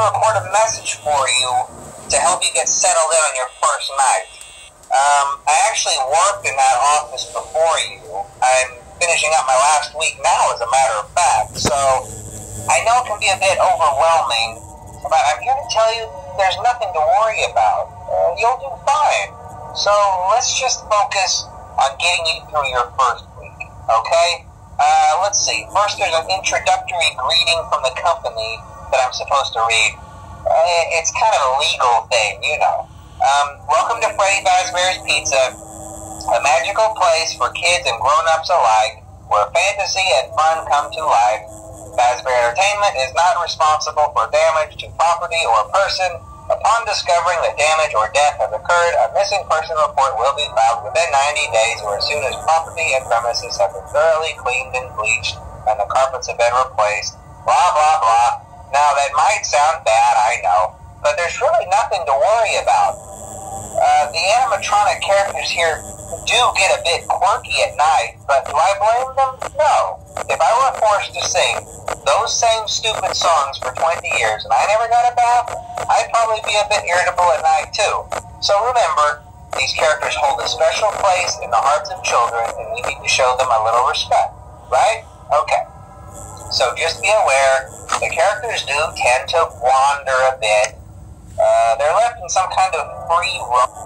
record a message for you to help you get settled in on your first night. I actually worked in that office before you. I'm finishing up my last week now, as a matter of fact, so I know it can be a bit overwhelming, but I'm here to tell you there's nothing to worry about. You'll do fine. So let's just focus on getting you through your first week, okay? Let's see. First, there's an introductory greeting from the company that I'm supposed to read. It's kind of a legal thing, you know. Welcome to Freddy Fazbear's Pizza, a magical place for kids and grown-ups alike, where fantasy and fun come to life. Fazbear Entertainment is not responsible for damage to property or person. Upon discovering that damage or death has occurred, a missing person report will be filed within 90 days or as soon as property and premises have been thoroughly cleaned and bleached and the carpets have been replaced. Blah, blah, blah. Now, that might sound bad, I know, but there's really nothing to worry about. The animatronic characters here do get a bit quirky at night, but do I blame them? No. If I were forced to sing those same stupid songs for 20 years and I never got a bath, I'd probably be a bit irritable at night too. So remember, these characters hold a special place in the hearts of children and we need to show them a little respect, right? Okay. So just be aware, the characters do tend to wander a bit. They're left in some kind of free roam.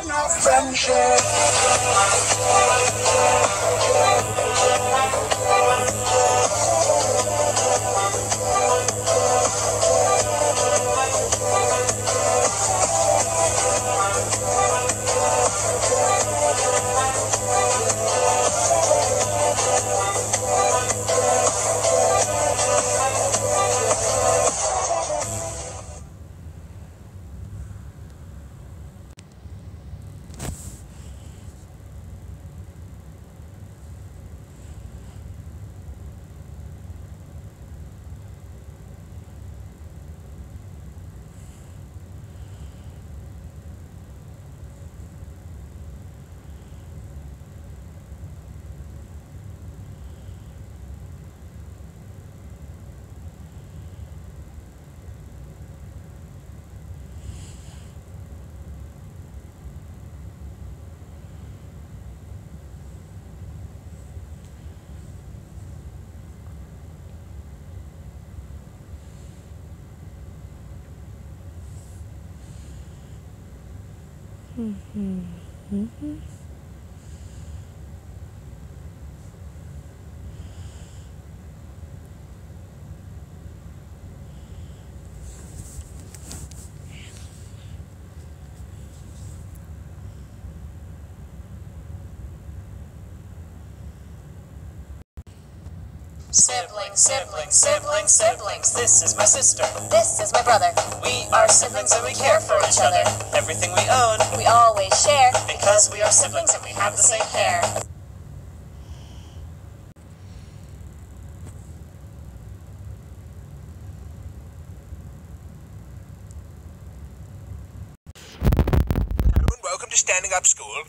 no friendship. Siblings, siblings, siblings, siblings. This is my sister. This is my brother. We are siblings and we care for each other. Everything we own, We always share because we are siblings and we have the same hair. Welcome to Standing Up School.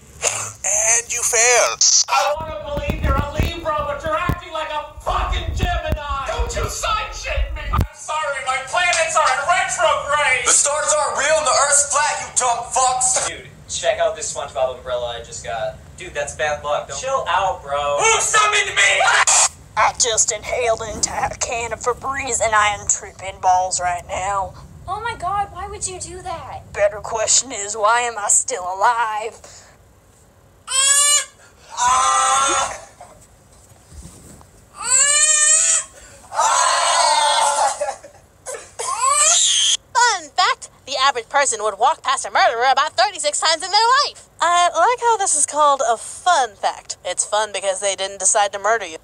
And you failed. I want to believe you're a Libra, but you're acting like a fucking Gemini! Don't you sign shit me! I'm sorry, my planets are in retrograde! The stars aren't real and the Earth's flat, you dumb fucks! Dude, check out this SpongeBob umbrella I just got. Dude, that's bad luck. Chill out, bro. Who summoned me? I just inhaled an entire can of Febreze and I am tripping balls right now. Oh my god, why would you do that? Better question is, why am I still alive? Fun fact, the average person would walk past a murderer about 36 times in their life. I like how this is called a fun fact. It's fun because they didn't decide to murder you.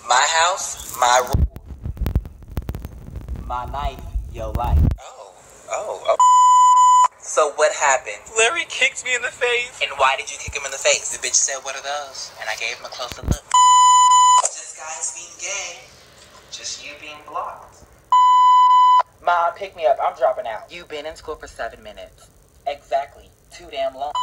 My house, my rule. My knife, your life. Oh. So what happened? Larry kicked me in the face. And why did you kick him in the face? The bitch said, what are those? And I gave him a closer look. Just guys being gay. Just you being blocked. Mom, pick me up. I'm dropping out. You've been in school for 7 minutes. Exactly. Too damn long.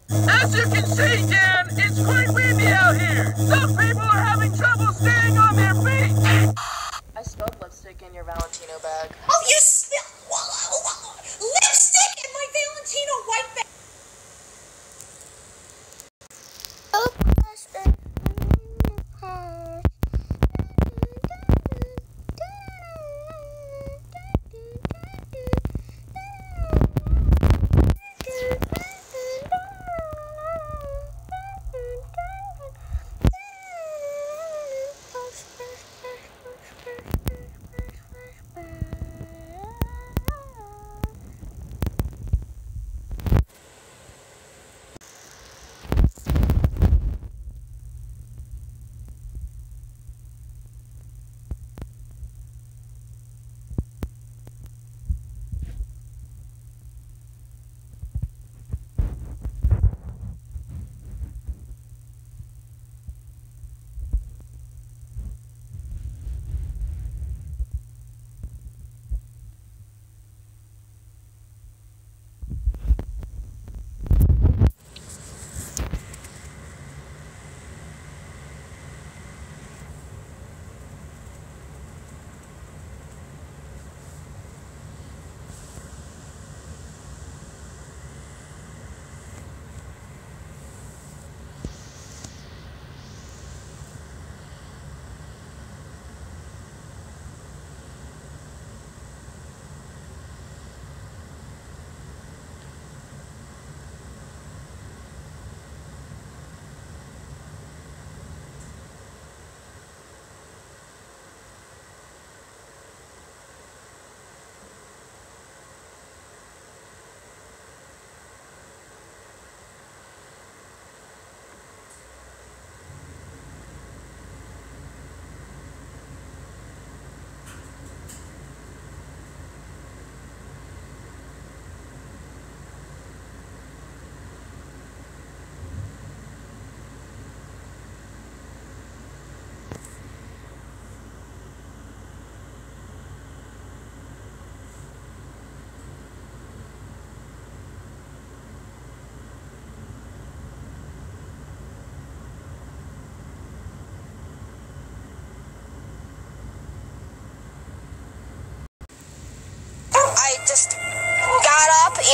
As you can see, Dan, it's quite windy out here. Some people are having trouble staying on their feet. I spilled lipstick in your Valentino bag. Oh, you spilled lipstick in my Valentino white bag!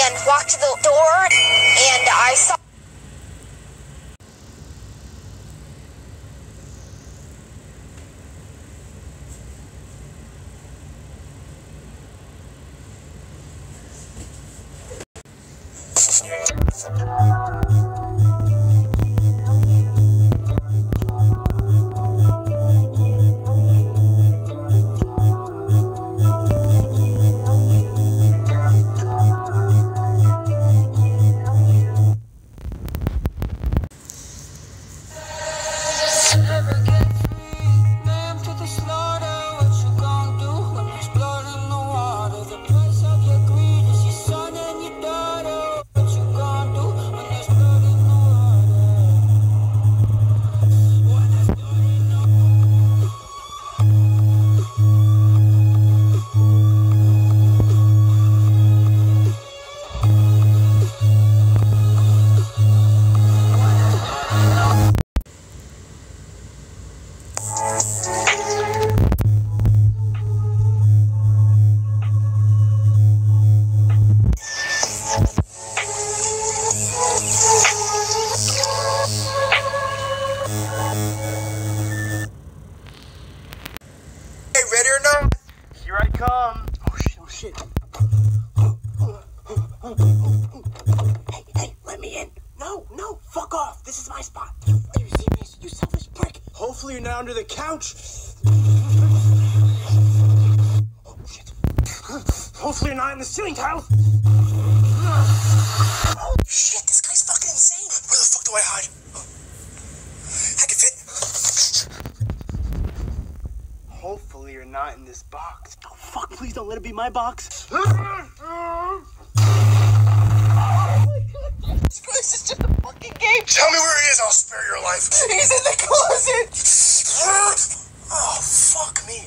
and walked to the door, and I saw. Ready or not? Here I come. Oh shit. Hey, let me in. No, fuck off. This is my spot. Are you serious? You selfish prick. Hopefully you're not under the couch. Oh shit. Hopefully you're not in the ceiling tiles. Oh shit, this guy's fucking insane. Where the fuck do I hide? I can fit. Hopefully you're not in this box. Oh fuck, please don't let it be my box. This place is just a fucking game. Tell me where he is, I'll spare your life. He's in the closet. Oh, fuck me.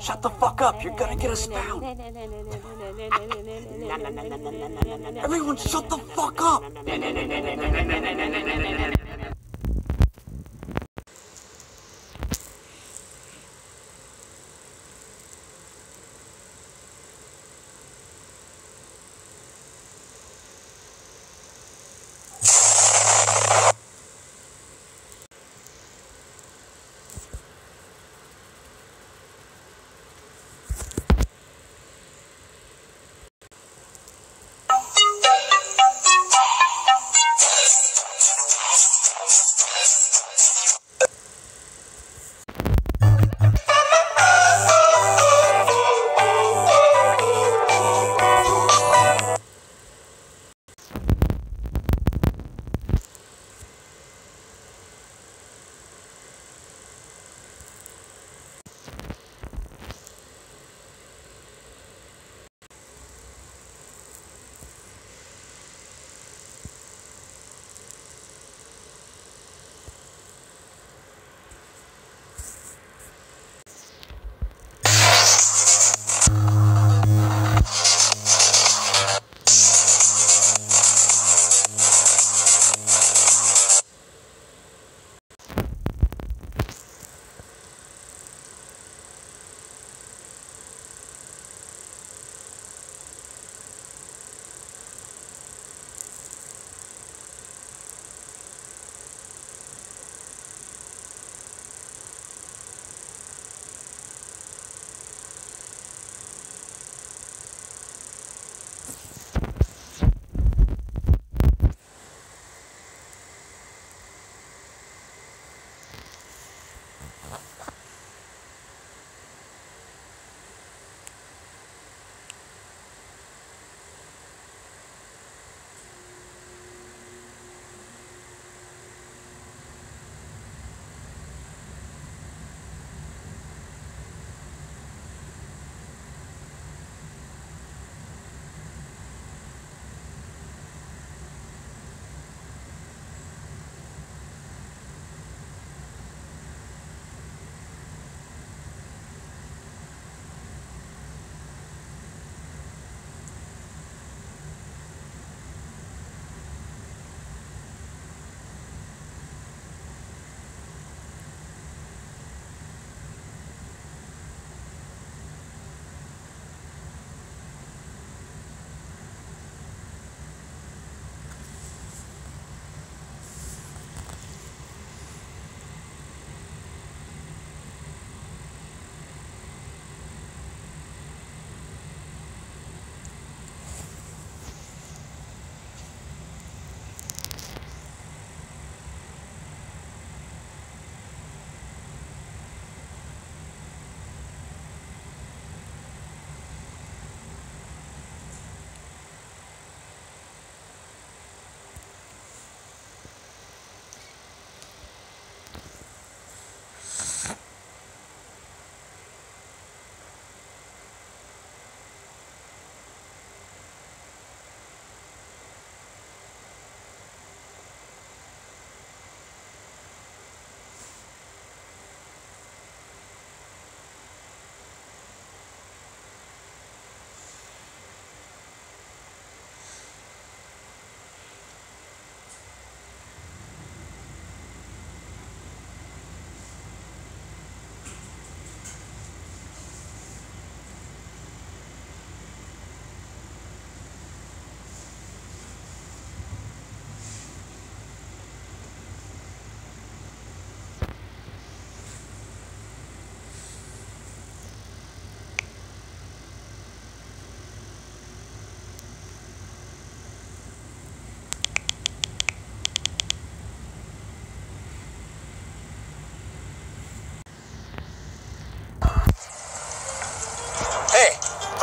Shut the fuck up, you're gonna get us found. Everyone shut the fuck up.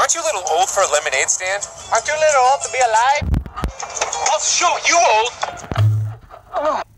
Aren't you a little old for a lemonade stand? Aren't you a little old to be alive? I'll show you old.